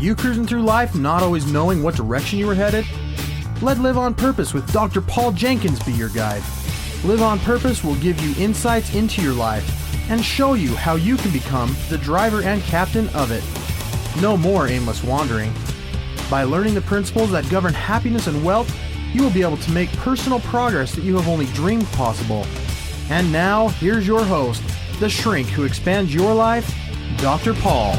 you cruising through life not always knowing what direction you were headed? Let Live on Purpose with Dr. Paul Jenkins be your guide. Live on Purpose will give you insights into your life and show you how you can become the driver and captain of it. No more aimless wandering. By learning the principles that govern happiness and wealth, you will be able to make personal progress that you have only dreamed possible. And now, here's your host, the shrink who expands your life, Dr. Paul.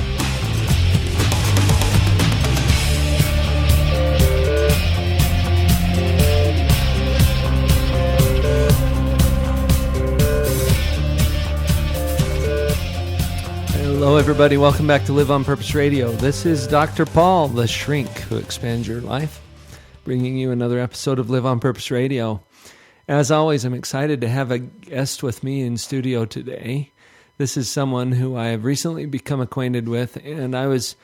Hello, everybody. Welcome back to Live on Purpose Radio. This is Dr. Paul, the shrink who expands your life, bringing you another episode of Live on Purpose Radio. As always, I'm excited to have a guest with me in studio today. This is someone who I have recently become acquainted with, and I was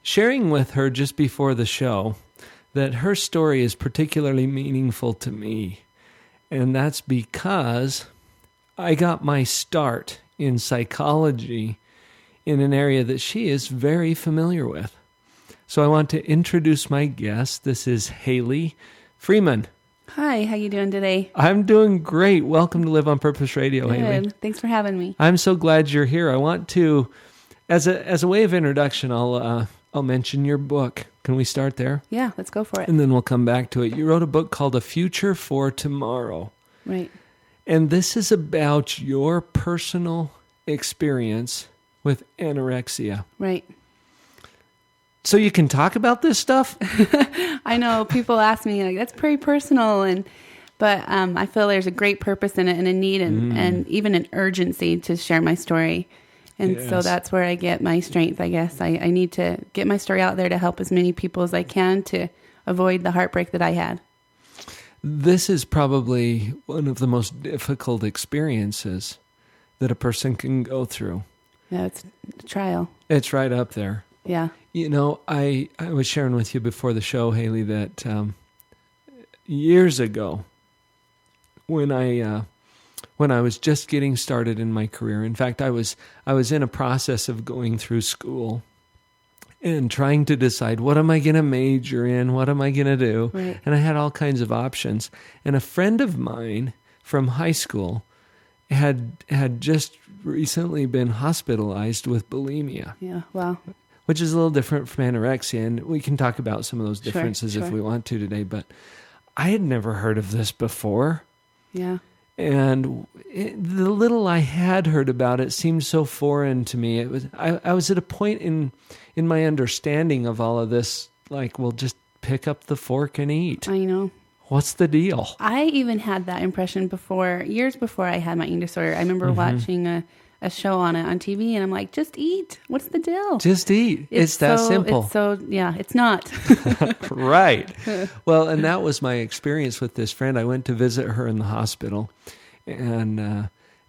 sharing with her just before the show that her story is particularly meaningful to me. And that's because I got my start in psychology in an area that she is very familiar with. So I want to introduce my guest. This is Haley Freeman. Hi, how you doing today? I'm doing great. Welcome to Live on Purpose Radio, Good. Haley. Thanks for having me. I'm so glad you're here. I want to, as a way of introduction, I'll mention your book. Can we start there? Yeah, let's go for it. And then we'll come back to it. You wrote a book called A Future for Tomorrow. Right. And this is about your personal experience with anorexia. Right. So you can talk about this stuff? I know people ask me, like, that's pretty personal, but I feel there's a great purpose in it and a need and even an urgency to share my story. And Yes. So that's where I get my strength, I guess. I need to get my story out there to help as many people as I can to avoid the heartbreak that I had. This is probably one of the most difficult experiences that a person can go through. Yeah, it's a trial. It's right up there. Yeah. You know, I was sharing with you before the show, Haley, that years ago, when I was just getting started in my career, in fact, I was in a process of going through school and trying to decide, what am I going to major in? What am I going to do? Right. And I had all kinds of options. And a friend of mine from high school had just recently been hospitalized with bulimia. Yeah, wow. Which is a little different from anorexia, and we can talk about some of those differences Sure. if we want to today, but I had never heard of this before. Yeah. And the little I had heard about it seemed so foreign to me. I was at a point in my understanding of all of this, like, well, just pick up the fork and eat. I know. What's the deal? I even had that impression years before I had my eating disorder. I remember watching a show on it on TV, and I'm like, just eat. What's the deal? Just eat. It's that simple. It's not. Right. Well, and that was my experience with this friend. I went to visit her in the hospital, and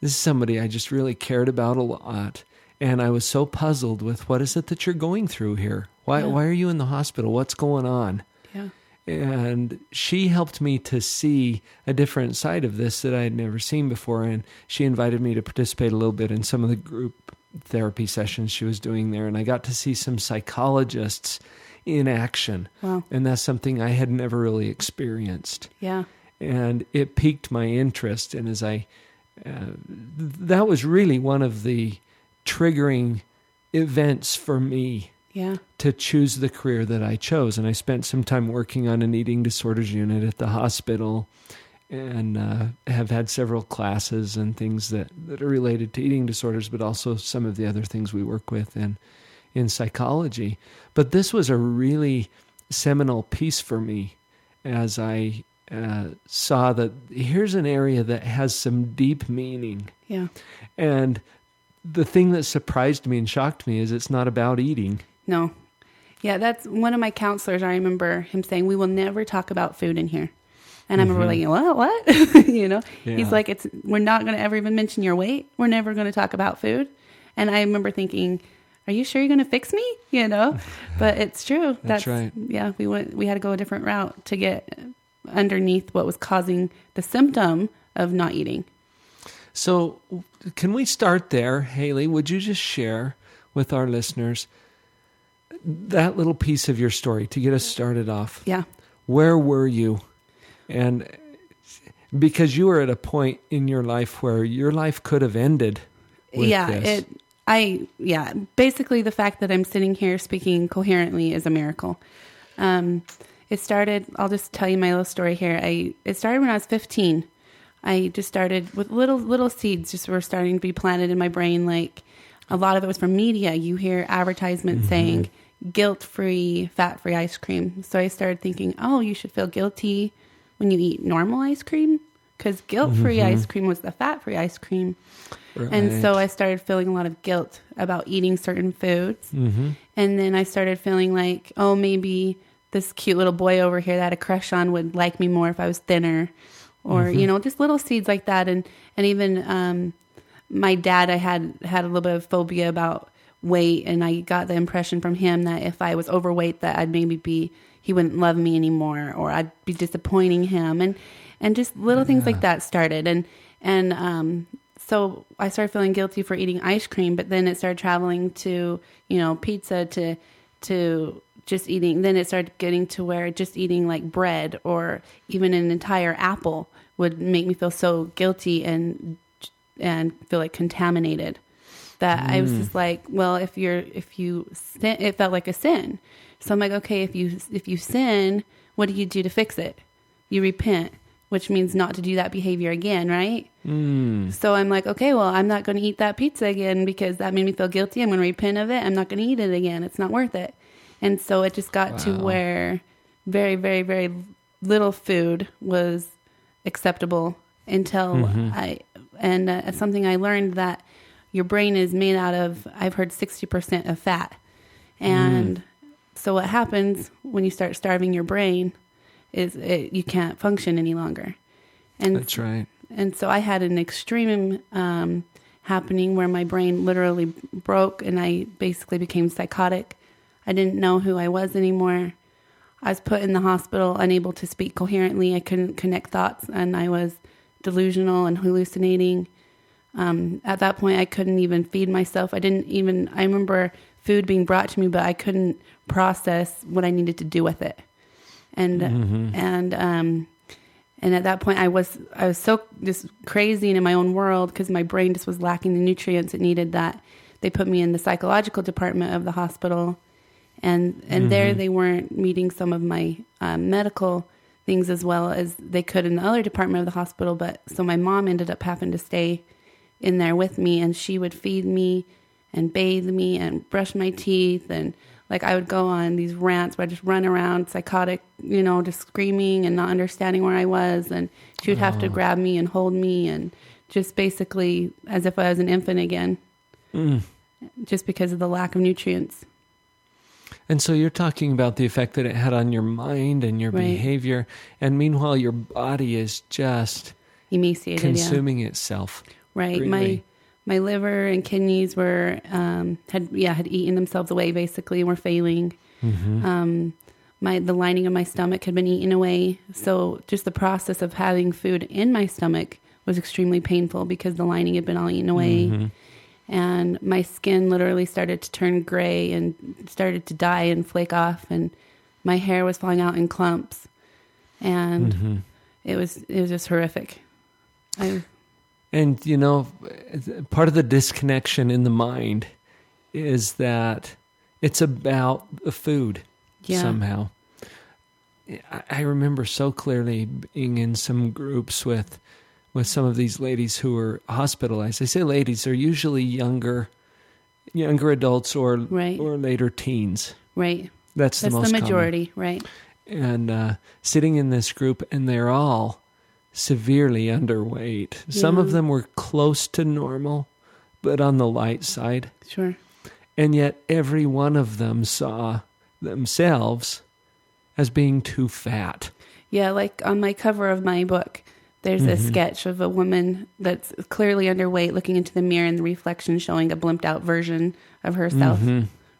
this is somebody I just really cared about a lot. And I was so puzzled with, what is it that you're going through here? Why are you in the hospital? What's going on? Yeah. And she helped me to see a different side of this that I had never seen before. And she invited me to participate a little bit in some of the group therapy sessions she was doing there. And I got to see some psychologists in action. Wow. And that's something I had never really experienced. Yeah. And it piqued my interest. And as that was really one of the triggering events for me. Yeah. To choose the career that I chose. And I spent some time working on an eating disorders unit at the hospital, and have had several classes and things that are related to eating disorders, but also some of the other things we work with in psychology. But this was a really seminal piece for me as I saw that here's an area that has some deep meaning. Yeah. And the thing that surprised me and shocked me is it's not about eating. No. Yeah, that's one of my counselors. I remember him saying, we will never talk about food in here. And I remember like, what? Yeah. He's like, we're not going to ever even mention your weight. We're never going to talk about food. And I remember thinking, are you sure you're going to fix me? But it's true. That's right. Yeah, we had to go a different route to get underneath what was causing the symptom of not eating. So can we start there, Haley? Would you just share with our listeners that little piece of your story to get us started off. Yeah. Where were you? And because you were at a point in your life where your life could have ended with this. Basically the fact that I'm sitting here speaking coherently is a miracle. It started, I'll just tell you my little story here. It started when I was 15. I just started with little seeds just were starting to be planted in my brain. Like a lot of it was from media. You hear advertisements saying guilt-free, fat-free ice cream. So I started thinking, oh, you should feel guilty when you eat normal ice cream, because guilt-free ice cream was the fat-free ice cream. Right. And so I started feeling a lot of guilt about eating certain foods. And then I started feeling like, oh, maybe this cute little boy over here that I had a crush on would like me more if I was thinner, or, you know, just little seeds like that. And even my dad, I had a little bit of phobia about weight, and I got the impression from him that if I was overweight, that I'd maybe he wouldn't love me anymore, or I'd be disappointing him, and just little things like that started, and so I started feeling guilty for eating ice cream, but then it started traveling to, you know, pizza, to just eating. Then it started getting to where just eating like bread or even an entire apple would make me feel so guilty and feel like contaminated. That I was just like, well, if you sin, it felt like a sin. So I'm like, okay, if you sin, what do you do to fix it? You repent, which means not to do that behavior again, right? So I'm like, okay, well, I'm not going to eat that pizza again because that made me feel guilty. I'm going to repent of it. I'm not going to eat it again. It's not worth it. And so it just got to where very, very, very little food was acceptable until something I learned that your brain is made out of, I've heard 60% of fat. And so what happens when you start starving your brain is you can't function any longer. And that's right. And so I had an extreme happening where my brain literally broke and I basically became psychotic. I didn't know who I was anymore. I was put in the hospital, unable to speak coherently. I couldn't connect thoughts, and I was delusional and hallucinating. At that point, I couldn't even feed myself. I remember food being brought to me, but I couldn't process what I needed to do with it. And at that point, I was so just crazy and in my own world because my brain just was lacking the nutrients it needed. That they put me in the psychological department of the hospital, and there they weren't meeting some of my medical things as well as they could in the other department of the hospital. But so my mom ended up having to stay in there with me, and she would feed me and bathe me and brush my teeth, and like I would go on these rants where I just run around psychotic, you know, just screaming and not understanding where I was, and she would have to grab me and hold me and just basically as if I was an infant again, just because of the lack of nutrients. And so you're talking about the effect that it had on your mind and your behavior, and meanwhile your body is just emaciated, consuming itself. Right. Really. My liver and kidneys were had eaten themselves away basically, and were failing. The lining of my stomach had been eaten away. So just the process of having food in my stomach was extremely painful because the lining had been all eaten away. And my skin literally started to turn gray and started to die and flake off, and my hair was falling out in clumps, and it was just horrific. And, you know, part of the disconnection in the mind is that it's about the food somehow. I remember so clearly being in some groups with some of these ladies who were hospitalized. I say ladies, they're usually younger adults or later teens. Right. That's the most majority, common. Right. And sitting in this group, and they're all severely underweight. Some of them were close to normal, but on the light side. Sure. And yet every one of them saw themselves as being too fat. Yeah, like on my cover of my book, there's a sketch of a woman that's clearly underweight looking into the mirror and the reflection showing a blimped out version of herself.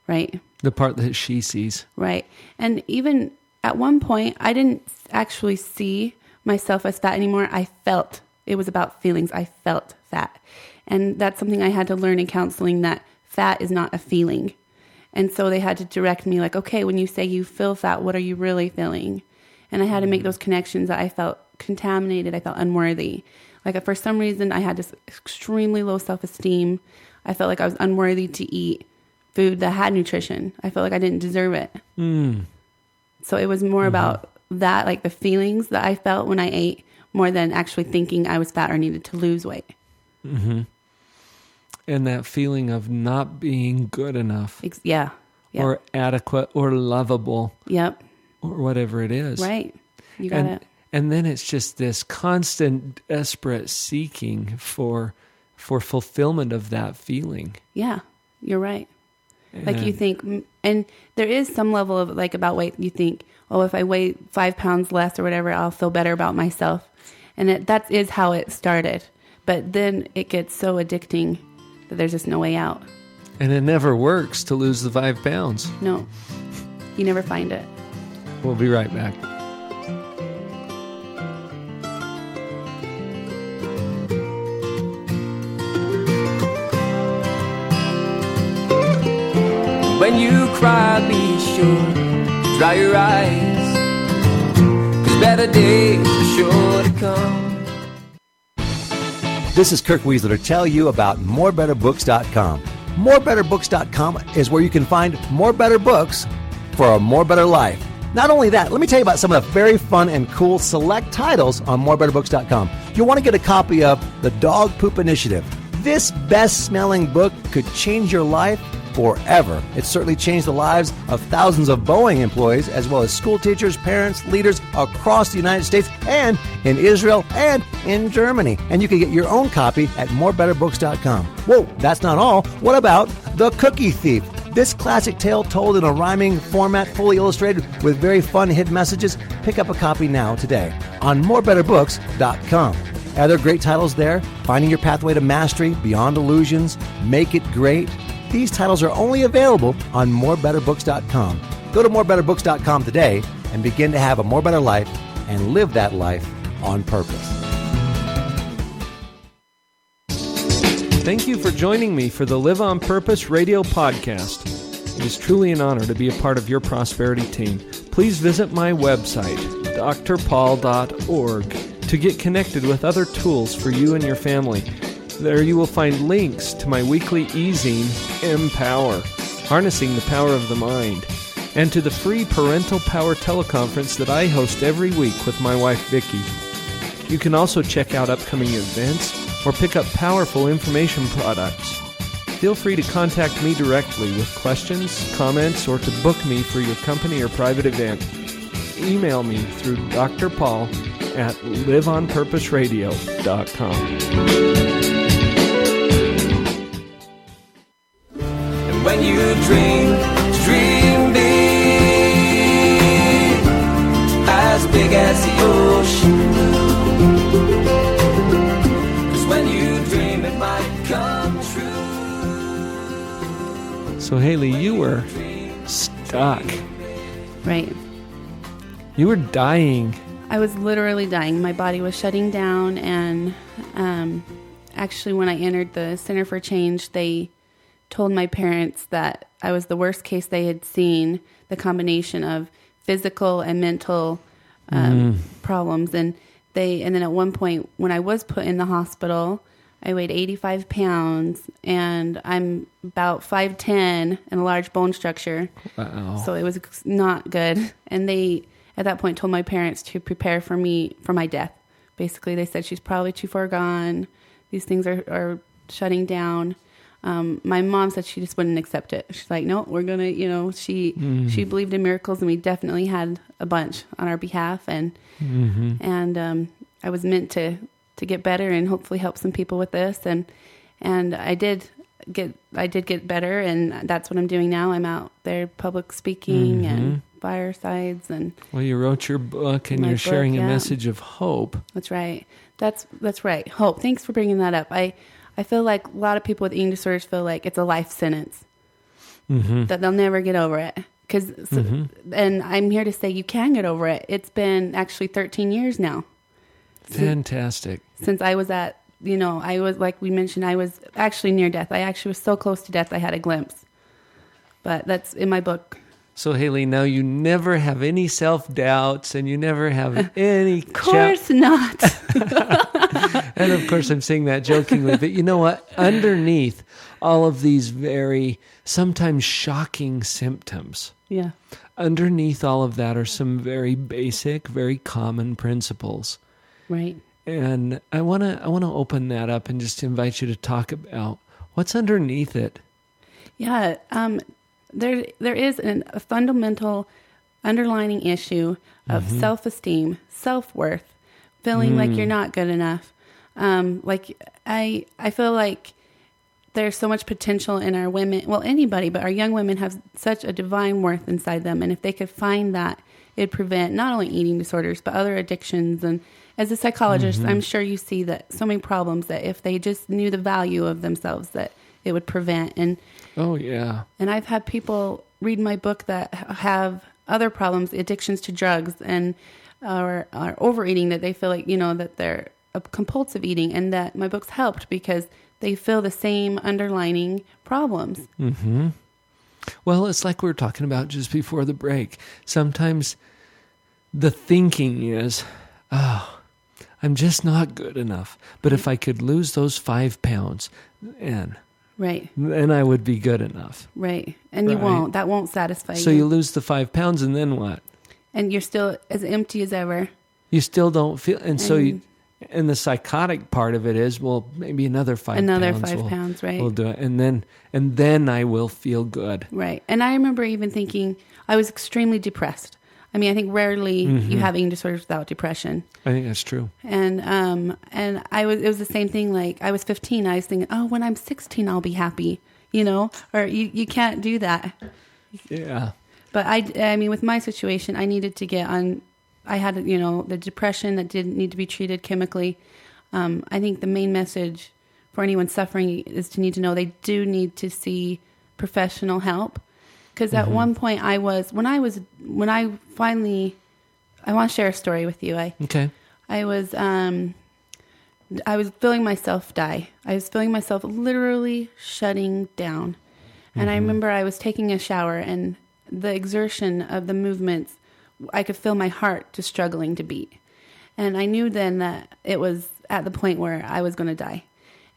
Right. The part that she sees. Right. And even at one point, I didn't actually see myself as fat anymore. I felt it was about feelings. I felt fat. And that's something I had to learn in counseling, that fat is not a feeling. And so they had to direct me like, okay, when you say you feel fat, what are you really feeling? And I had to make those connections that I felt contaminated. I felt unworthy. Like for some reason, I had this extremely low self-esteem. I felt like I was unworthy to eat food that had nutrition. I felt like I didn't deserve it. So it was more about that, like the feelings that I felt when I ate, more than actually thinking I was fat or needed to lose weight. Mm-hmm. And that feeling of not being good enough. Yeah. Or adequate or lovable. Yep. Or whatever it is. Right. You got it. And then it's just this constant, desperate seeking for fulfillment of that feeling. Yeah, you're right. Like you think, and there is some level of like about weight, you think, oh, if I weigh 5 pounds less or whatever, I'll feel better about myself. And that is how it started. But then it gets so addicting that there's just no way out. And it never works to lose the 5 pounds. No, you never find it. We'll be right back. When you cry, be sure to dry your eyes, 'cause better days are sure to come. This is Kirk Weasler to tell you about morebetterbooks.com. Morebetterbooks.com is where you can find more better books for a more better life. Not only that, let me tell you about some of the very fun and cool select titles on morebetterbooks.com. You'll want to get a copy of The Dog Poop Initiative. This best-smelling book could change your life forever. It's certainly changed the lives of thousands of Boeing employees, as well as school teachers, parents, leaders across the United States and in Israel and in Germany. And you can get your own copy at morebetterbooks.com. Whoa, that's not all. What about The Cookie Thief? This classic tale told in a rhyming format, fully illustrated with very fun hidden messages. Pick up a copy now today on morebetterbooks.com. Are there great titles there? Finding Your Pathway to Mastery, Beyond Illusions, Make It Great. These titles are only available on morebetterbooks.com. Go to morebetterbooks.com today and begin to have a more better life and live that life on purpose. Thank you for joining me for the Live on Purpose radio podcast. It is truly an honor to be a part of your prosperity team. Please visit my website, drpaul.org, to get connected with other tools for you and your family. There you will find links to my weekly e-zine, Empower, Harnessing the Power of the Mind, and to the free Parental Power teleconference that I host every week with my wife, Vicki. You can also check out upcoming events or pick up powerful information products. Feel free to contact me directly with questions, comments, or to book me for your company or private event. Email me through drpaul@liveonpurposeradio.com. When you dream big, as big as the ocean blue. 'Cause when you dream, it might come true. So Haley, you were stuck. Right. You were dying. I was literally dying. My body was shutting down. And actually, when I entered the Center for Change, they told my parents that I was the worst case they had seen, the combination of physical and mental problems. And then at one point when I was put in the hospital, I weighed 85 pounds and I'm about 5'10" and a large bone structure. Wow. So it was not good. And they, at that point, told my parents to prepare for me for my death. Basically, they said she's probably too far gone. These things are shutting down. My mom said she just wouldn't accept it. She's like, no, we're going to, she believed in miracles, and we definitely had a bunch on our behalf. And, I was meant to get better and hopefully help some people with this. And I did get better, and that's what I'm doing now. I'm out there public speaking and firesides. And well, you wrote your book and you're sharing a message of hope. That's right. That's right. Hope. Thanks for bringing that up. I feel like a lot of people with eating disorders feel like it's a life sentence, that they'll never get over it. And I'm here to say you can get over it. It's been actually 13 years now. Fantastic. Since I was I was, like we mentioned, I was actually near death. I actually was so close to death, I had a glimpse. But that's in my book. So, Haley, now you never have any self-doubts and you never have any... Of course not. And, of course, I'm saying that jokingly. But you know what? Underneath all of these very, sometimes shocking symptoms, Yeah. underneath all of that are some very basic, very common principles. Right. And I want to open that up and just invite you to talk about what's underneath it. Yeah. There is a fundamental underlining issue of self-esteem, self-worth, feeling like you're not good enough. Like I feel like there's so much potential in our women, well, anybody, but our young women have such a divine worth inside them. And if they could find that, it'd prevent not only eating disorders, but other addictions. And as a psychologist, I'm sure you see that so many problems that if they just knew the value of themselves, that it would prevent. And Oh, yeah. and I've had people read my book that have other problems, addictions to drugs and or overeating, that they feel like, that they're a compulsive eating, and that my book's helped because they feel the same underlining problems. Mm-hmm. Well, it's like we were talking about just before the break. Sometimes the thinking is, I'm just not good enough. But if I could lose those 5 pounds, then I would be good enough. Right. And you won't. That won't satisfy you. So you lose the 5 pounds, and then what? And you're still as empty as ever. You still don't feel... And the psychotic part of it is, well, maybe another 5 pounds. Another 5 pounds, right. We'll do it. And then I will feel good. Right. And I remember even thinking I was extremely depressed. I mean, I think rarely you have eating disorders without depression. I think that's true. And it was the same thing. Like I was 15. I was thinking, when I'm 16, I'll be happy, or you can't do that. Yeah. But I mean, with my situation, I needed to get on, I had, the depression that didn't need to be treated chemically. I think the main message for anyone suffering is to need to know they do need to see professional help. Because at one point I want to share a story with you. Okay. I was feeling myself die. I was feeling myself literally shutting down. And I remember I was taking a shower, and the exertion of the movements, I could feel my heart just struggling to beat. And I knew then that it was at the point where I was going to die.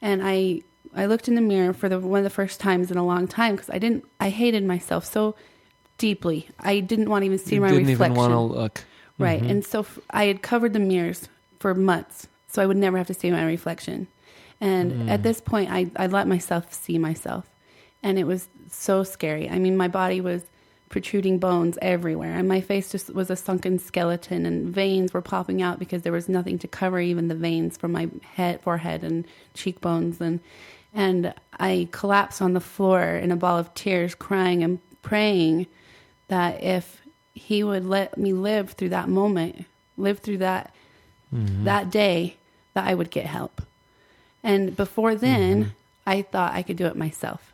And I looked in the mirror for one of the first times in a long time, because I hated myself so deeply. I didn't want to even see my reflection. You didn't even want to look. Right. And so I had covered the mirrors for months, so I would never have to see my reflection. And at this point, I let myself see myself. And it was so scary. I mean, my body was protruding bones everywhere, and my face just was a skeleton, and veins were popping out because there was nothing to cover even the veins from my forehead and cheekbones. And I collapsed on the floor in a ball of tears, crying and praying that if he would let me live through that moment, live through that day, that I would get help. And before then, I thought I could do it myself.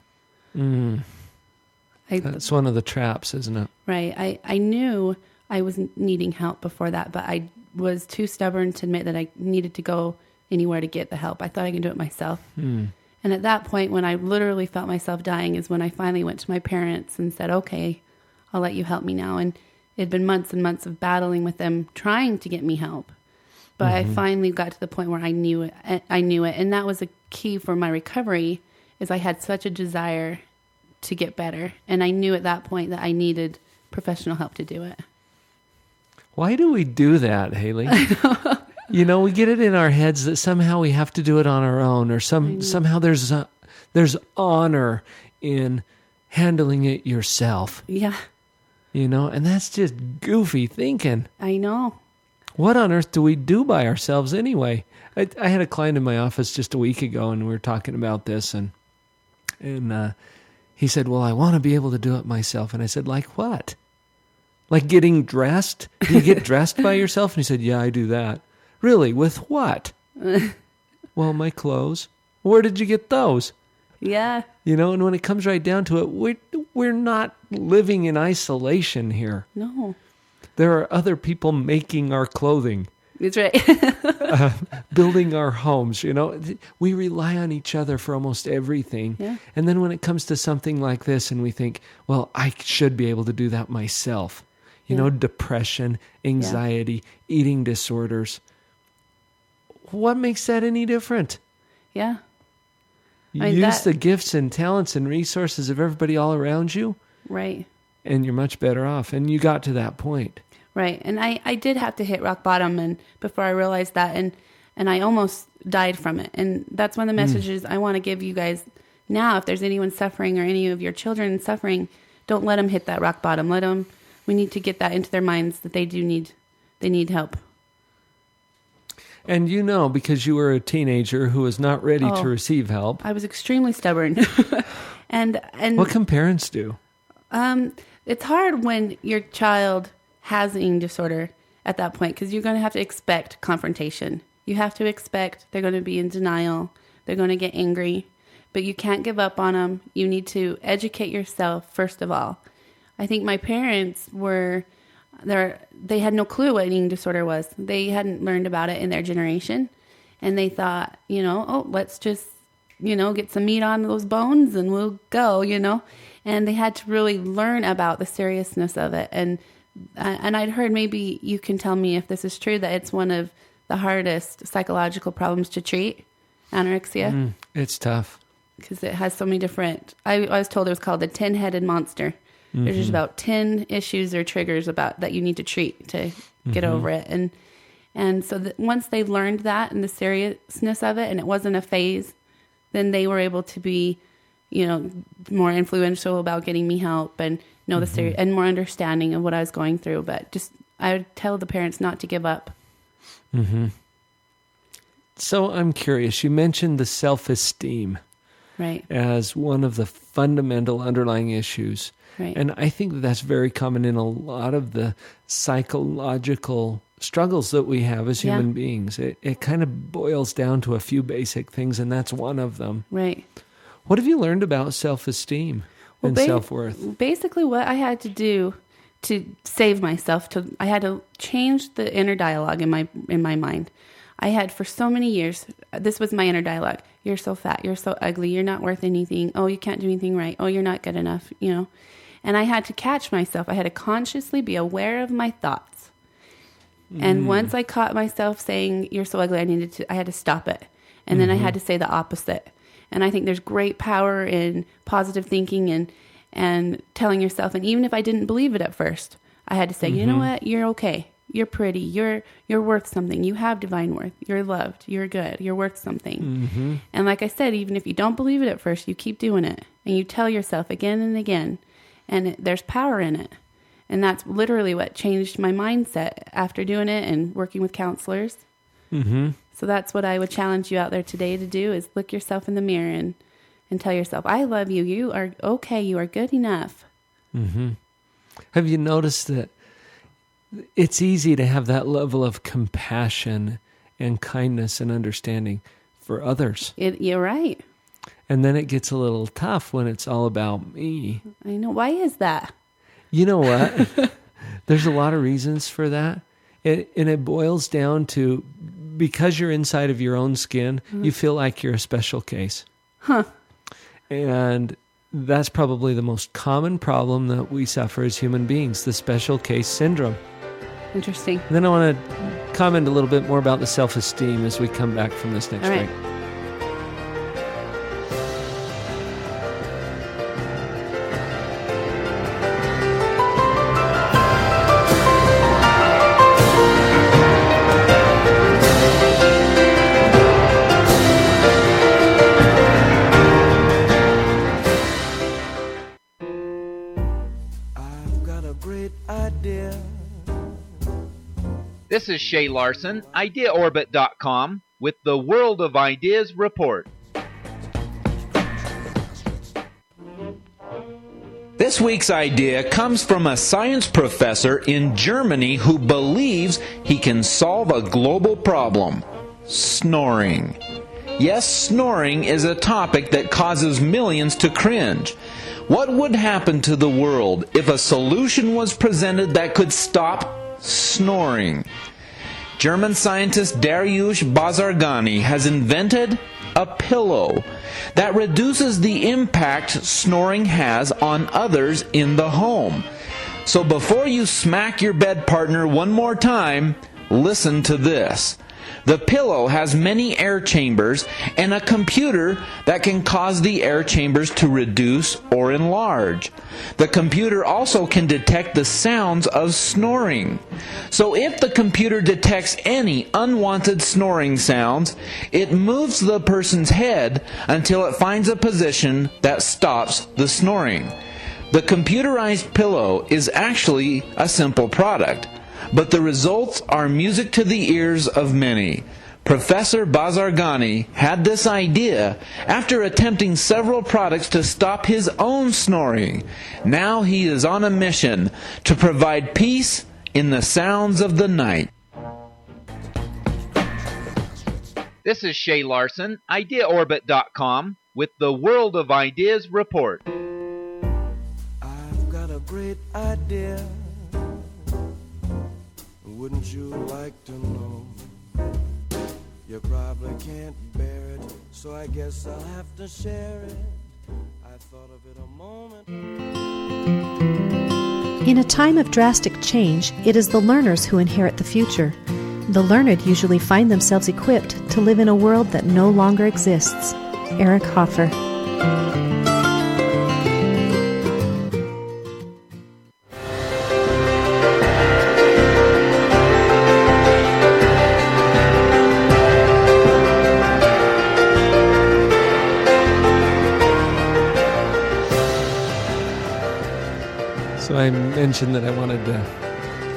That's one of the traps, isn't it? Right. I knew I was needing help before that, but I was too stubborn to admit that I needed to go anywhere to get the help. I thought I could do it myself. And at that point, when I literally felt myself dying, is when I finally went to my parents and said, okay, I'll let you help me now. And it had been months and months of battling with them, trying to get me help. But I finally got to the point where I knew it. And that was a key for my recovery, is I had such a desire to get better. And I knew at that point that I needed professional help to do it. Why do we do that, Haley? We get it in our heads that somehow we have to do it on our own, or somehow there's honor in handling it yourself. Yeah. And that's just goofy thinking. I know. What on earth do we do by ourselves anyway? I had a client in my office just a week ago, and we were talking about this, and he said, well, I want to be able to do it myself. And I said, like what? Like getting dressed? Do you get dressed by yourself? And he said, yeah, I do that. Really? With what? Well, my clothes. Where did you get those? Yeah. And when it comes right down to it, we're not living in isolation here. No. There are other people making our clothing. That's right. building our homes. We rely on each other for almost everything. Yeah. And then when it comes to something like this and we think, well, I should be able to do that myself. Depression, anxiety, eating disorders. What makes that any different? Yeah. You use the gifts and talents and resources of everybody all around you. Right. And you're much better off. And you got to that point. Right. And I did have to hit rock bottom and before I realized that and I almost died from it. And that's one of the messages I want to give you guys now. If there's anyone suffering or any of your children suffering, don't let them hit that rock bottom. We need to get that into their minds that they need help. And because you were a teenager who was not ready to receive help. I was extremely stubborn. and what can parents do? It's hard when your child has an eating disorder at that point because you're going to have to expect confrontation. You have to expect they're going to be in denial. They're going to get angry, but you can't give up on them. You need to educate yourself first of all. I think my parents they had no clue what an eating disorder was. They hadn't learned about it in their generation. And they thought, let's just, get some meat on those bones and we'll go, And they had to really learn about the seriousness of it. And I'd heard, maybe you can tell me if this is true, that it's one of the hardest psychological problems to treat, anorexia. It's tough. Because it has so many different, I was told it was called the 10-headed monster. There's just about 10 issues or triggers that you need to treat to get over it. And so once they learned that and the seriousness of it, and it wasn't a phase, then they were able to be, more influential about getting me help and the and more understanding of what I was going through. But I would tell the parents not to give up. Mm-hmm. So I'm curious, you mentioned the self-esteem. Right. As one of the fundamental underlying issues. Right. And I think that's very common in a lot of the psychological struggles that we have as human beings. It kind of boils down to a few basic things, and that's one of them. Right. What have you learned about self-esteem and self-worth? Basically, what I had to do to save myself, I had to change the inner dialogue in my mind. I had for so many years, this was my inner dialogue. You're so fat. You're so ugly. You're not worth anything. Oh, you can't do anything right. Oh, you're not good enough, And I had to catch myself. I had to consciously be aware of my thoughts. And once I caught myself saying, you're so ugly, I had to stop it. And then I had to say the opposite. And I think there's great power in positive thinking and telling yourself. And even if I didn't believe it at first, I had to say, you know what? You're okay. You're pretty. You're worth something. You have divine worth. You're loved. You're good. You're worth something. And like I said, even if you don't believe it at first, you keep doing it. And you tell yourself again and again. And there's power in it. And that's literally what changed my mindset after doing it and working with counselors. So that's what I would challenge you out there today to do, is look yourself in the mirror and tell yourself, I love you. You are okay. You are good enough. Have you noticed that it's easy to have that level of compassion and kindness and understanding for others? You're right. And then it gets a little tough when it's all about me. I know. Why is that? You know what? There's a lot of reasons for that. And it boils down to, because you're inside of your own skin, you feel like you're a special case. And that's probably the most common problem that we suffer as human beings, the special case syndrome. Interesting. And then I want to comment a little bit more about the self-esteem as we come back from this next break. This is Shay Larson, IdeaOrbit.com, with the World of Ideas Report. This week's idea comes from a science professor in Germany who believes he can solve a global problem: snoring. Yes, snoring is a topic that causes millions to cringe. What would happen to the world if a solution was presented that could stop snoring? German scientist Dariush Bazargani has invented a pillow that reduces the impact snoring has on others in the home. So before you smack your bed partner one more time, listen to this. The pillow has many air chambers and a computer that can cause the air chambers to reduce or enlarge. The computer also can detect the sounds of snoring. So if the computer detects any unwanted snoring sounds, it moves the person's head until it finds a position that stops the snoring. The computerized pillow is actually a simple product, but the results are music to the ears of many. Professor Bazargani had this idea after attempting several products to stop his own snoring. Now he is on a mission to provide peace in the sounds of the night. This is Shay Larson, IdeaOrbit.com, with the World of Ideas Report. I've got a great idea. Wouldn't you like to know? You probably can't bear it, so I guess I'll have to share it. I thought of it a moment. In a time of drastic change, it is the learners who inherit the future. The learned usually find themselves equipped to live in a world that no longer exists. Eric Hoffer. So I mentioned that I wanted to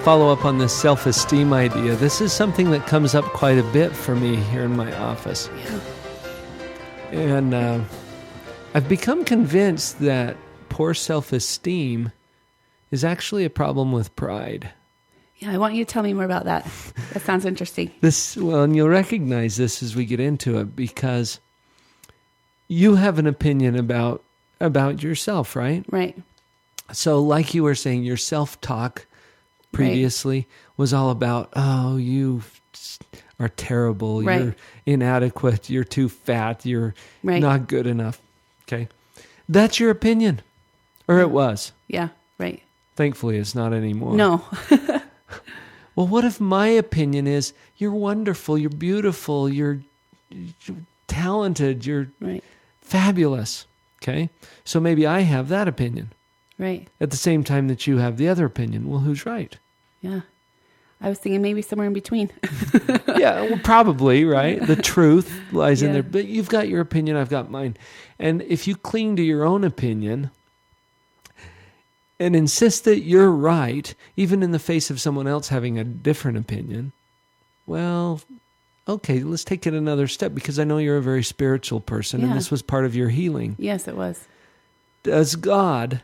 follow up on this self-esteem idea. This is something that comes up quite a bit for me here in my office. Yeah. And I've become convinced that poor self-esteem is actually a problem with pride. Yeah, I want you to tell me more about that. That sounds interesting. And you'll recognize this as we get into it, because you have an opinion about yourself, right? Right. So like you were saying, your self-talk previously was all about, oh, you are terrible, you're inadequate, you're too fat, you're not good enough. Okay. That's your opinion. Or it was. Yeah, right. Thankfully, it's not anymore. No. Well, what if my opinion is, you're wonderful, you're beautiful, you're talented, you're fabulous. Okay. So maybe I have that opinion. Right. At the same time that you have the other opinion. Well, who's right? Yeah. I was thinking maybe somewhere in between. Yeah, well, probably, right? The truth lies in there. But you've got your opinion, I've got mine. And if you cling to your own opinion and insist that you're right, even in the face of someone else having a different opinion, well, okay, let's take it another step, because I know you're a very spiritual person, and this was part of your healing. Yes, it was. Does God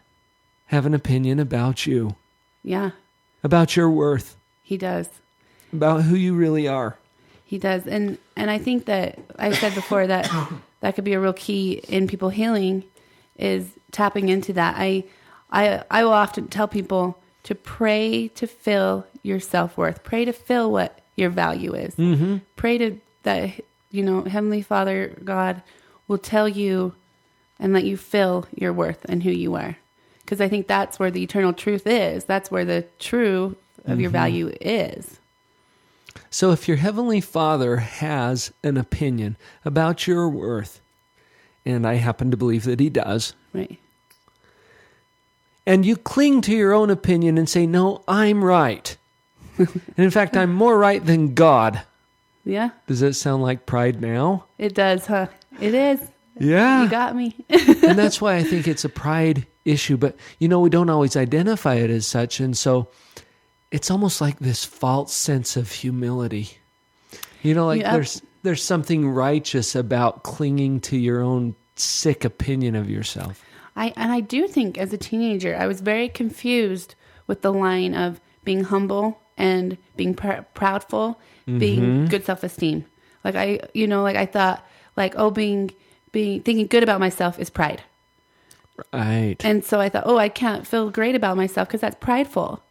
have an opinion about you? Yeah. About your worth? He does. About who you really are? He does. And I think that I said before that that could be a real key in people healing, is tapping into that. I will often tell people to pray to fill your self-worth. Pray to fill what your value is. Mm-hmm. Pray that Heavenly Father, God, will tell you and let you fill your worth and who you are. Because I think that's where the eternal truth is. That's where the truth of your value is. So if your Heavenly Father has an opinion about your worth, and I happen to believe that He does, right, and you cling to your own opinion and say, no, I'm right. And in fact, I'm more right than God. Yeah. Does that sound like pride now? It does, huh? It is. Yeah. You got me. And that's why I think it's a pride issue. But, we don't always identify it as such. And so it's almost like this false sense of humility. There's something righteous about clinging to your own sick opinion of yourself. I do think as a teenager, I was very confused with the line of being humble and being proudful, being good self-esteem. I thought being thinking good about myself is pride. Right. And so I thought, I can't feel great about myself because that's prideful.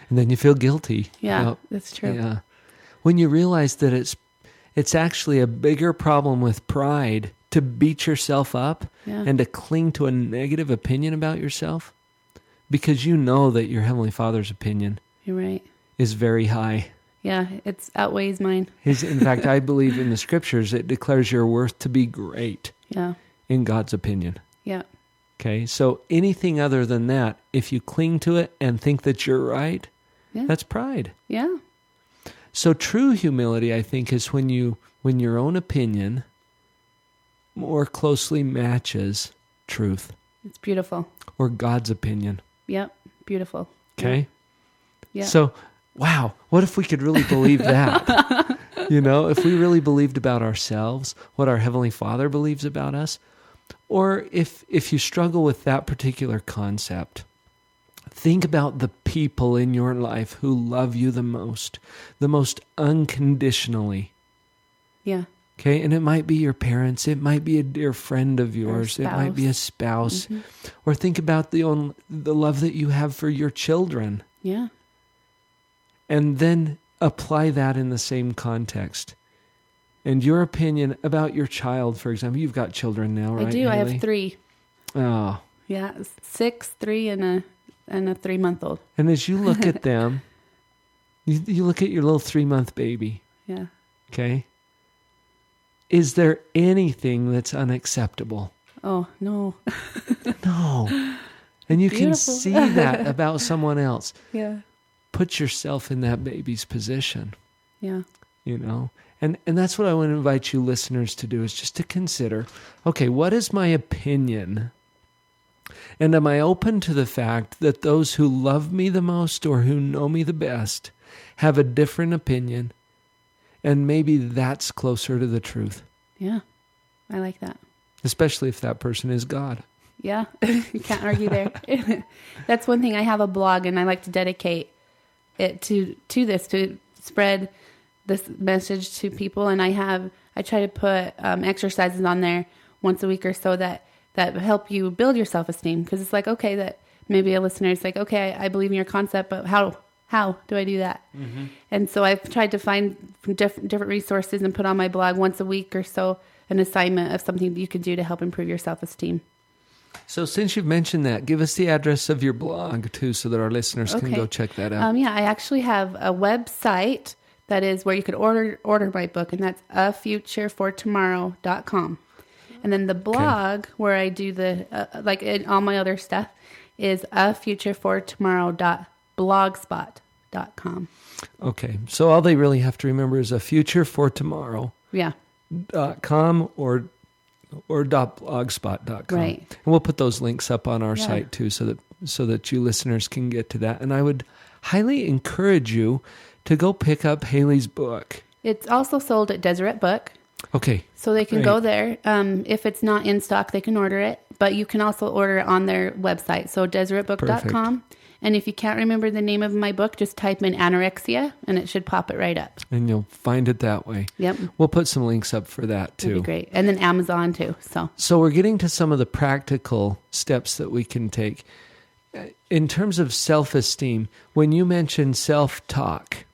And then you feel guilty. Yeah, that's true. Yeah. When you realize that it's actually a bigger problem with pride to beat yourself up and to cling to a negative opinion about yourself, because you know that your Heavenly Father's opinion You're right. is very high. Yeah, it outweighs mine. In fact, I believe in the scriptures, it declares your worth to be great in God's opinion. Yeah. Okay, so anything other than that, if you cling to it and think that you're right, that's pride. Yeah. So true humility, I think, is when your own opinion more closely matches truth. It's beautiful. Or God's opinion. Yep. Beautiful. Okay? Yeah. So, wow, what if we could really believe that? If we really believed about ourselves, what our Heavenly Father believes about us, or if you struggle with that particular concept, think about the people in your life who love you the most unconditionally. Yeah. Okay, and it might be your parents, it might be a dear friend of yours, it might be a spouse, or think about the love that you have for your children. Yeah. And then apply that in the same context. And your opinion about your child, for example, you've got children now, right? I do. Haley? I have 3. Oh. Yeah, 6, 3, and a 3-month-old. And as you look at them, you look at your little 3-month baby. Yeah. Okay? Is there anything that's unacceptable? Oh, no. No. And you can see that about someone else. Yeah. Put yourself in that baby's position. Yeah. And that's what I want to invite you listeners to do, is just to consider, okay, what is my opinion? And am I open to the fact that those who love me the most or who know me the best have a different opinion? And maybe that's closer to the truth. Yeah. I like that. Especially if that person is God. Yeah. You can't argue there. That's one thing. I have a blog, and I like to dedicate it to this, to spread this message to people. And I try to put exercises on there once a week or so that help you build your self-esteem. Because it's like, okay, that maybe a listener is like, okay, I believe in your concept, but how do I do that? Mm-hmm. And so I've tried to find different resources and put on my blog once a week or so an assignment of something that you can do to help improve your self-esteem. So since you've mentioned that, give us the address of your blog too, so that our listeners can go check that out. Yeah, I actually have a website that is where you could order my book, and that's afuturefortomorrow.com. And then the blog where I do all my other stuff is afuturefortomorrow.blogspot.com. Okay, so all they really have to remember is afuturefortomorrow.com or .blogspot.com. Right. And we'll put those links up on our site too, so that you listeners can get to that. And I would highly encourage you to go pick up Haley's book. It's also sold at Deseret Book. Okay. So they can go there. If it's not in stock, they can order it. But you can also order it on their website. So deseretbook.com. And if you can't remember the name of my book, just type in anorexia, and it should pop it right up. And you'll find it that way. Yep. We'll put some links up for that too. That'd be great. And then Amazon too. So we're getting to some of the practical steps that we can take. In terms of self-esteem, when you mention self-talk,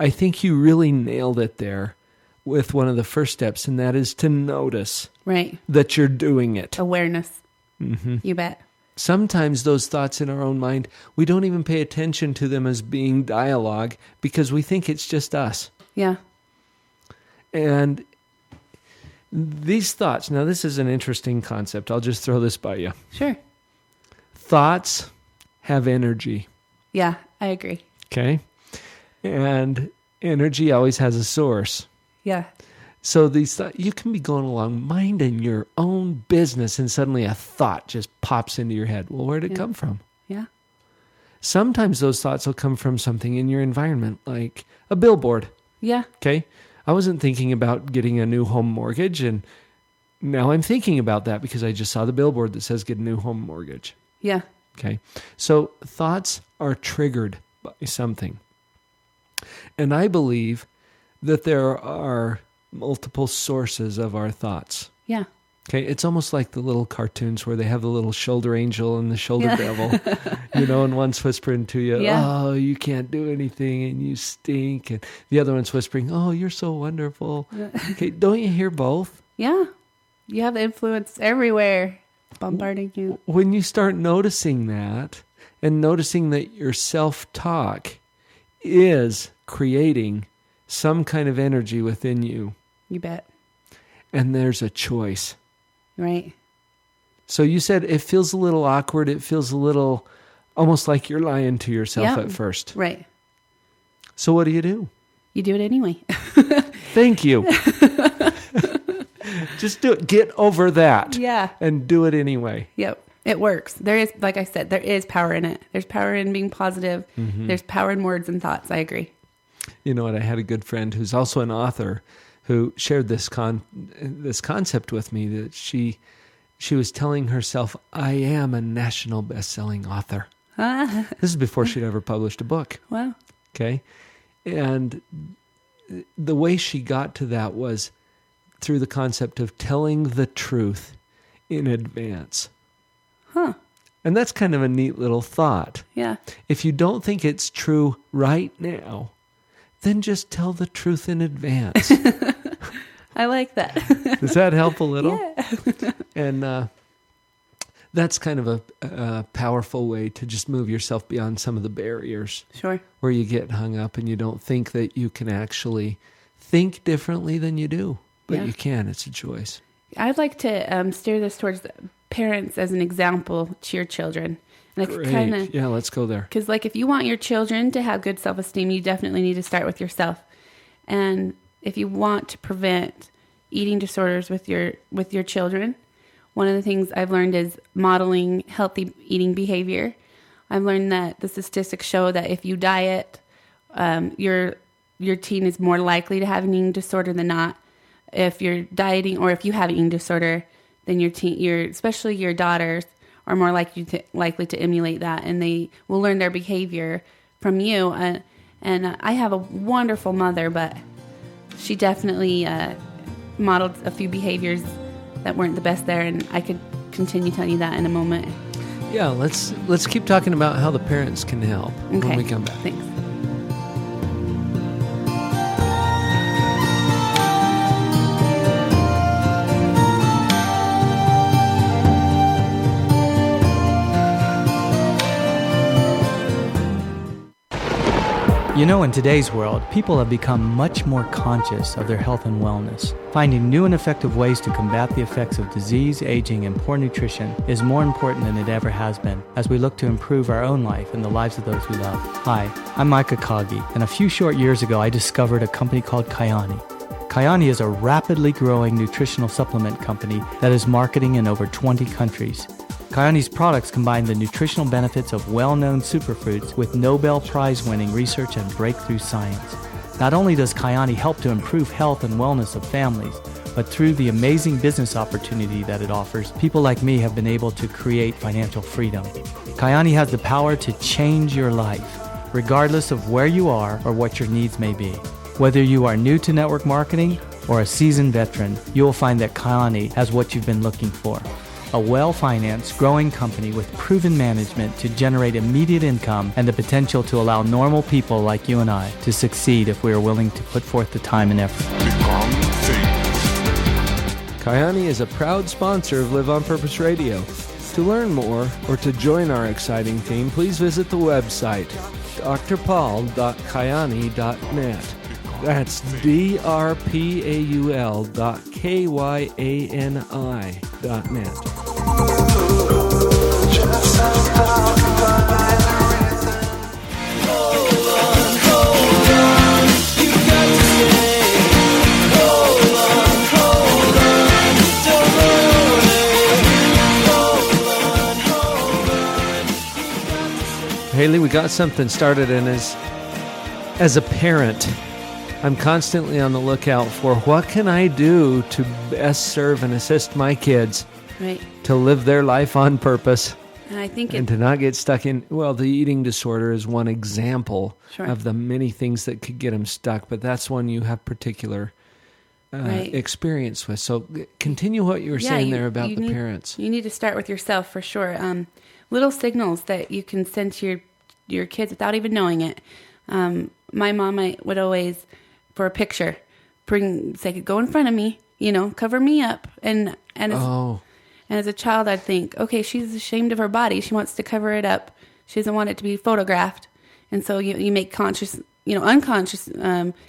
I think you really nailed it there with one of the first steps, and that is to notice that you're doing it. Awareness. Mm-hmm. You bet. Sometimes those thoughts in our own mind, we don't even pay attention to them as being dialogue because we think it's just us. Yeah. And these thoughts, now this is an interesting concept. I'll just throw this by you. Sure. Thoughts have energy. Yeah, I agree. Okay. And energy always has a source. Yeah. So these you can be going along minding your own business and suddenly a thought just pops into your head. Well, where did it come from? Yeah. Sometimes those thoughts will come from something in your environment, like a billboard. Yeah. Okay. I wasn't thinking about getting a new home mortgage, and now I'm thinking about that because I just saw the billboard that says get a new home mortgage. Yeah. Okay. So thoughts are triggered by something. And I believe that there are multiple sources of our thoughts. Yeah. Okay, it's almost like the little cartoons where they have the little shoulder angel and the shoulder devil, and one's whispering to you, oh, you can't do anything and you stink. And the other one's whispering, oh, you're so wonderful. Okay, don't you hear both? Yeah. You have the influence everywhere bombarding you. When you start noticing that and noticing that your self-talk is creating some kind of energy within you. You bet. And there's a choice. Right. So you said it feels a little awkward. It feels a little almost like you're lying to yourself at first. Right. So what do? You do it anyway. Thank you. Just do it. Get over that. Yeah. And do it anyway. Yep. It works. There is, like I said, there is power in it. There's power in being positive. Mm-hmm. There's power in words and thoughts. I agree. You know what? I had a good friend who's also an author who shared this concept with me that she was telling herself, I am a national best-selling author. This is before she'd ever published a book. Wow. Okay? And the way she got to that was through the concept of telling the truth in advance. Huh. And that's kind of a neat little thought. Yeah. If you don't think it's true right now, then just tell the truth in advance. I like that. Does that help a little? Yeah. And that's kind of a powerful way to just move yourself beyond some of the barriers. Sure. Where you get hung up and you don't think that you can actually think differently than you do. But you can. It's a choice. I'd like to steer this towards parents as an example to your children. Great. Yeah, let's go there. Because if you want your children to have good self-esteem, you definitely need to start with yourself. And if you want to prevent eating disorders with your children, one of the things I've learned is modeling healthy eating behavior. I've learned that the statistics show that if you diet, your teen is more likely to have an eating disorder than not. If you're dieting or if you have an eating disorder, then especially your daughters, are more likely to emulate that, and they will learn their behavior from you. And I have a wonderful mother, but she definitely modeled a few behaviors that weren't the best there, and I could continue telling you that in a moment. Yeah, let's keep talking about how the parents can help when we come back. Thanks. You know, in today's world, people have become much more conscious of their health and wellness. Finding new and effective ways to combat the effects of disease, aging, and poor nutrition is more important than it ever has been as we look to improve our own life and the lives of those we love. Hi, I'm Micah Kagi, and a few short years ago I discovered a company called Kyani. Kyani is a rapidly growing nutritional supplement company that is marketing in over 20 countries. Kyani's products combine the nutritional benefits of well-known superfoods with Nobel Prize-winning research and breakthrough science. Not only does Kyani help to improve health and wellness of families, but through the amazing business opportunity that it offers, people like me have been able to create financial freedom. Kyani has the power to change your life, regardless of where you are or what your needs may be. Whether you are new to network marketing or a seasoned veteran, you will find that Kyani has what you've been looking for. A well-financed, growing company with proven management to generate immediate income and the potential to allow normal people like you and I to succeed if we are willing to put forth the time and effort. Kyani is a proud sponsor of Live on Purpose Radio. To learn more or to join our exciting team, please visit the website drpaul.kyani.net. That's drpaul.kyani.net. Haley, we got something started, and as a parent, I'm constantly on the lookout for what can I do to best serve and assist my kids to live their life on purpose and I think and to not get stuck in, the eating disorder is one example of the many things that could get them stuck, but that's one you have particular experience with. So continue what you were saying there about the parents. You need to start with yourself for sure. Little signals that you can send to your kids without even knowing it. My mom would always, for a picture, say, go in front of me, cover me up. And as a child, I'd think, okay, she's ashamed of her body. She wants to cover it up. She doesn't want it to be photographed. And so you make conscious, unconscious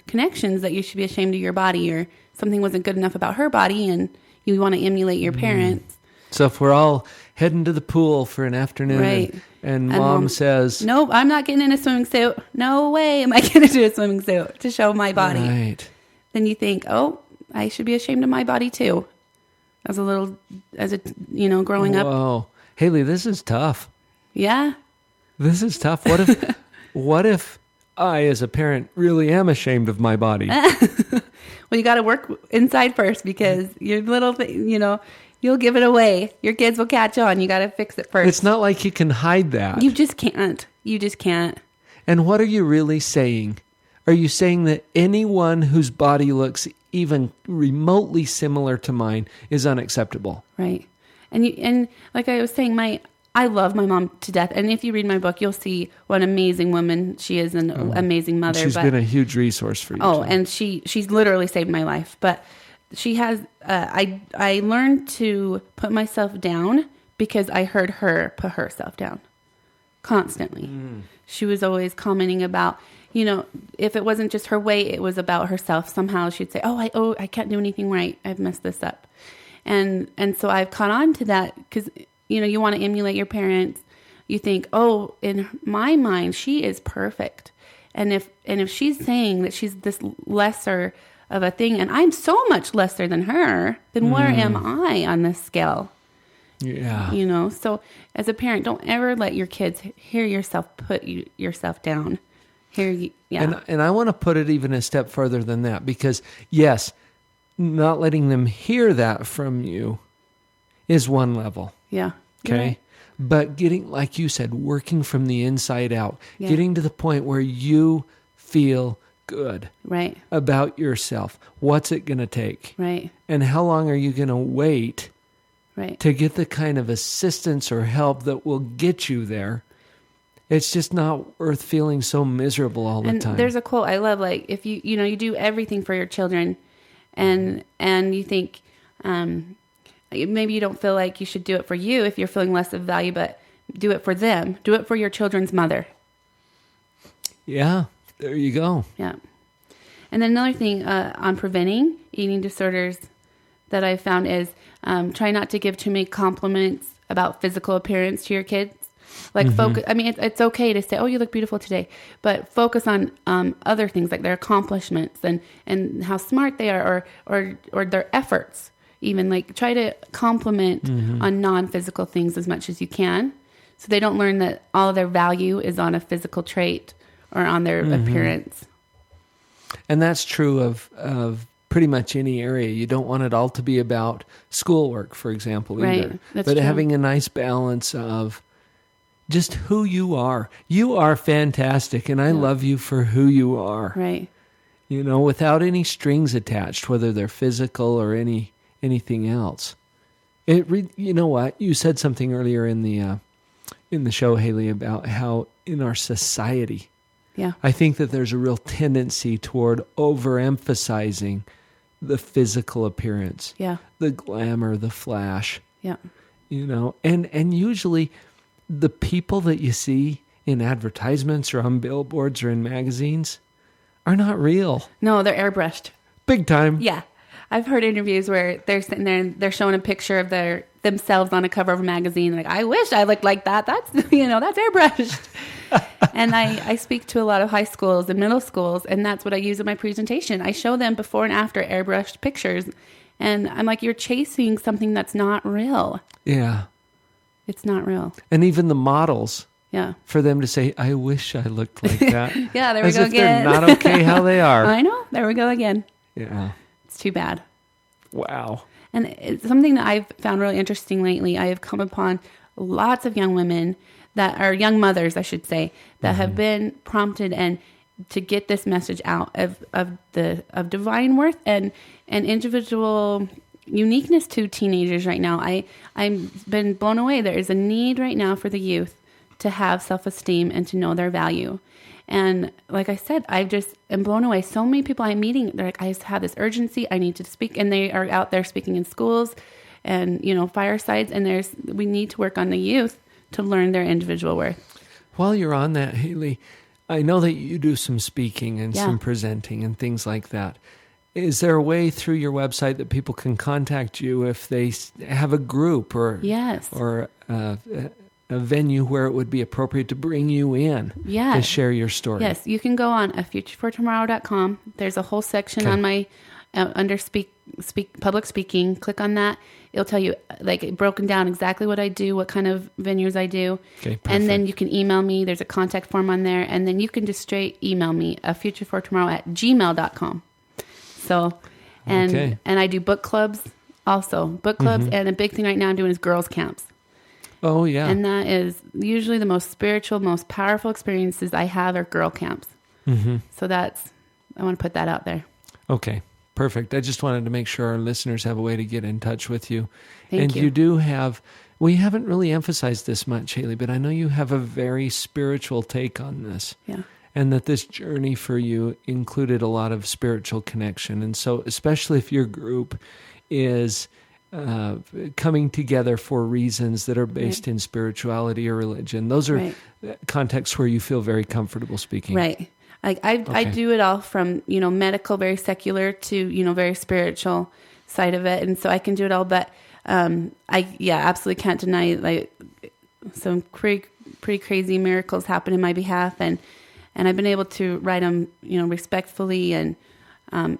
connections that you should be ashamed of your body, or something wasn't good enough about her body and you want to emulate your parents. So if we're all heading to the pool for an afternoon and mom says, nope, I'm not getting in a swimming suit. No way am I getting into a swimming suit to show my body. Right. Then you think, oh, I should be ashamed of my body too. Growing up. Whoa. Haley, this is tough. Yeah. This is tough. What if I, as a parent, really am ashamed of my body? Well, you got to work inside first, because your little thing, you'll give it away. Your kids will catch on. You got to fix it first. It's not like you can hide that. You just can't. And what are you really saying? Are you saying that anyone whose body looks even remotely similar to mine is unacceptable? Right. And like I was saying, I love my mom to death. And if you read my book, you'll see what an amazing woman she is, an amazing mother. She's been a huge resource for you. Oh, and she's literally saved my life. But she has, I learned to put myself down because I heard her put herself down constantly. She was always commenting about, if it wasn't just her weight, it was about herself. Somehow she'd say, I can't do anything right. I've messed this up. And so I've caught on to that because, you want to emulate your parents. You think, in my mind, she is perfect. And if she's saying that she's this lesser of a thing, and I'm so much lesser than her, then where am I on this scale? Yeah. So as a parent, don't ever let your kids hear yourself put yourself down. And I want to put it even a step further than that, because yes, not letting them hear that from you is one level. Yeah. Okay. Right. But getting, like you said, working from the inside out, getting to the point where you feel good about yourself. What's it going to take? Right. And how long are you going to wait to get the kind of assistance or help that will get you there? It's just not worth feeling so miserable all the time. There's a quote I love, like, if you do everything for your children and you think, maybe you don't feel like you should do it for you if you're feeling less of value, but do it for them. Do it for your children's mother. Yeah, there you go. Yeah. And then another thing on preventing eating disorders that I've found is try not to give too many compliments about physical appearance to your kids. Like focus. I mean, it's okay to say, "Oh, you look beautiful today," but focus on other things like their accomplishments and how smart they are, or their efforts. Even like try to compliment on non-physical things as much as you can, so they don't learn that all of their value is on a physical trait or on their appearance. And that's true of pretty much any area. You don't want it all to be about schoolwork, for example, either. Right. That's but true. Having a nice balance of just who you are. You are fantastic, and I love you for who you are. Right. Without any strings attached, whether they're physical or anything else. You know what? You said something earlier in the show, Haley, about how in our society, I think that there's a real tendency toward overemphasizing the physical appearance, the glamour, the flash, and usually the people that you see in advertisements or on billboards or in magazines are not real. No, they're airbrushed. Big time. Yeah. I've heard interviews where they're sitting there and they're showing a picture of themselves on a cover of a magazine. Like, I wish I looked like that. That's, that's airbrushed. And I speak to a lot of high schools and middle schools, and that's what I use in my presentation. I show them before and after airbrushed pictures. And I'm like, you're chasing something that's not real. Yeah. It's not real. And even the models. Yeah. For them to say, I wish I looked like that. Yeah, there we As go if again. They're not okay how they are. I know. There we go again. Yeah. It's too bad. Wow. And it's something that I've found really interesting lately. I have come upon lots of young women that are young mothers, I should say, that have been prompted and to get this message out of divine worth and individual uniqueness to teenagers right now. I've been blown away. There is a need right now for the youth to have self-esteem and to know their value. And like I said, I just am blown away. So many people I'm meeting, they're like, I just have this urgency. I need to speak. And they are out there speaking in schools and, firesides. And we need to work on the youth to learn their individual worth. While you're on that, Haley, I know that you do some speaking and some presenting and things like that. Is there a way through your website that people can contact you if they have a group or a venue where it would be appropriate to bring you in to share your story? Yes, you can go on futurefortomorrow.com. There's a whole section on my under public speaking. Click on that. It'll tell you broken down exactly what I do, what kind of venues I do. Okay, and then you can email me. There's a contact form on there. And then you can just straight email me, futurefortomorrow@gmail.com. So, and I do book clubs also. Book clubs. And a big thing right now I'm doing is girls' camps. Oh, yeah. And that is usually the most spiritual, most powerful experiences I have are girl camps. Mm-hmm. So I want to put that out there. Okay, perfect. I just wanted to make sure our listeners have a way to get in touch with you. Thank you. You do have, we haven't really emphasized this much, Haley, but I know you have a very spiritual take on this. Yeah. And that this journey for you included a lot of spiritual connection. And so, especially if your group is coming together for reasons that are based in spirituality or religion, those are contexts where you feel very comfortable speaking. Right. I do it all from, medical, very secular to, very spiritual side of it. And so I can do it all, but I absolutely can't deny some pretty crazy miracles happen in my behalf. And I've been able to write them, respectfully and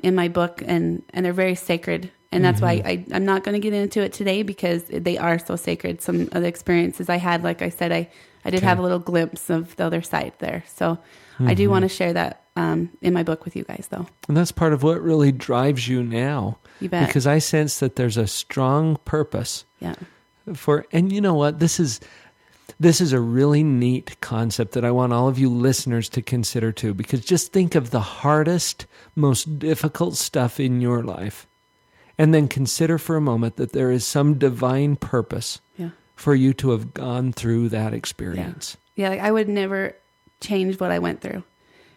in my book, and they're very sacred. And that's why I'm not going to get into it today because they are so sacred. Some of the experiences I had, like I said, I did have a little glimpse of the other side there. So I do want to share that in my book with you guys, though. And that's part of what really drives you now. You bet. Because I sense that there's a strong purpose. Yeah. And you know what? This is a really neat concept that I want all of you listeners to consider too, because just think of the hardest, most difficult stuff in your life, and then consider for a moment that there is some divine purpose for you to have gone through that experience. Yeah, I would never change what I went through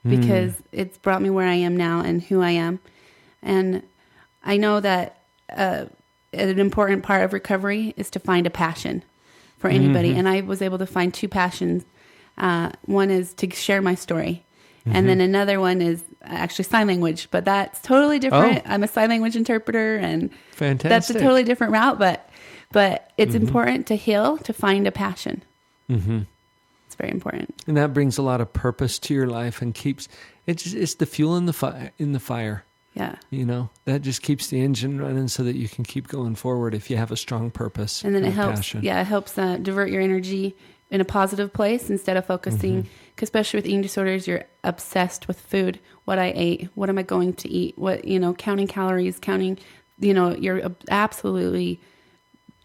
because it's brought me where I am now and who I am. And I know that an important part of recovery is to find a passion for anybody. And I was able to find two passions. One is to share my story. And then another one is actually sign language, but that's totally different. I'm a sign language interpreter, and that's a totally different route, but it's important to heal, to find a passion. It's very important. And that brings a lot of purpose to your life and it's the fuel in the fire. Yeah. That just keeps the engine running so that you can keep going forward if you have a strong purpose. And then it helps, passion. It helps divert your energy in a positive place instead of focusing, because especially with eating disorders, you're obsessed with food, what I ate, what am I going to eat, what, counting calories, you're absolutely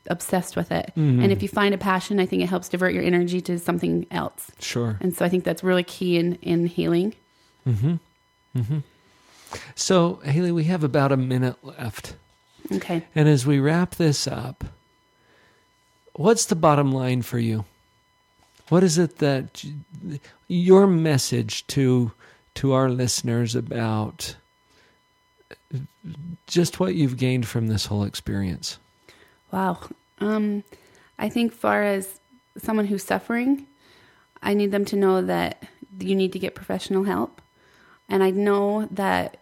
obsessed with it. And if you find a passion, I think it helps divert your energy to something else. Sure. And so I think that's really key in healing. So, Haley, we have about a minute left. Okay. And as we wrap this up, what's the bottom line for you? What is it that your message to our listeners about just what you've gained from this whole experience? Wow. I think far as someone who's suffering, I need them to know that you need to get professional help. And I know that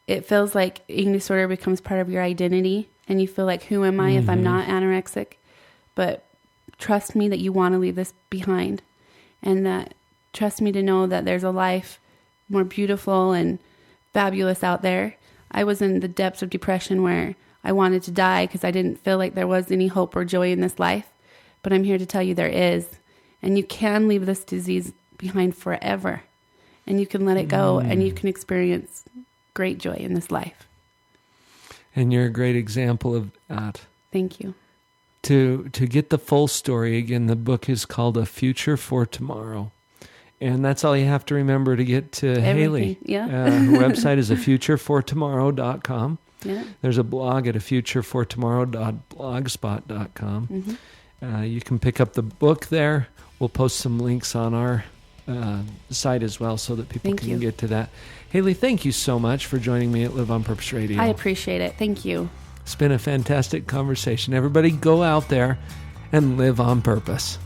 it feels like eating disorder becomes part of your identity, and you feel like, who am I if I'm not anorexic? But trust me that you want to leave this behind, and that trust me to know that there's a life more beautiful and fabulous out there. I was in the depths of depression where I wanted to die because I didn't feel like there was any hope or joy in this life. But I'm here to tell you there is, and you can leave this disease behind forever, and you can let it go, and you can experience great joy in this life. And you're a great example of that. Thank you. To get the full story, again, the book is called A Future for Tomorrow. And that's all you have to remember to get to Haley. Yeah. Her website is afuturefortomorrow.com. Yeah. There's a blog at afuturefortomorrow.blogspot.com. Mm-hmm. You can pick up the book there. We'll post some links on our site as well so that people can get to that. Haley, thank you so much for joining me at Live on Purpose Radio. I appreciate it. Thank you. It's been a fantastic conversation. Everybody go out there and live on purpose.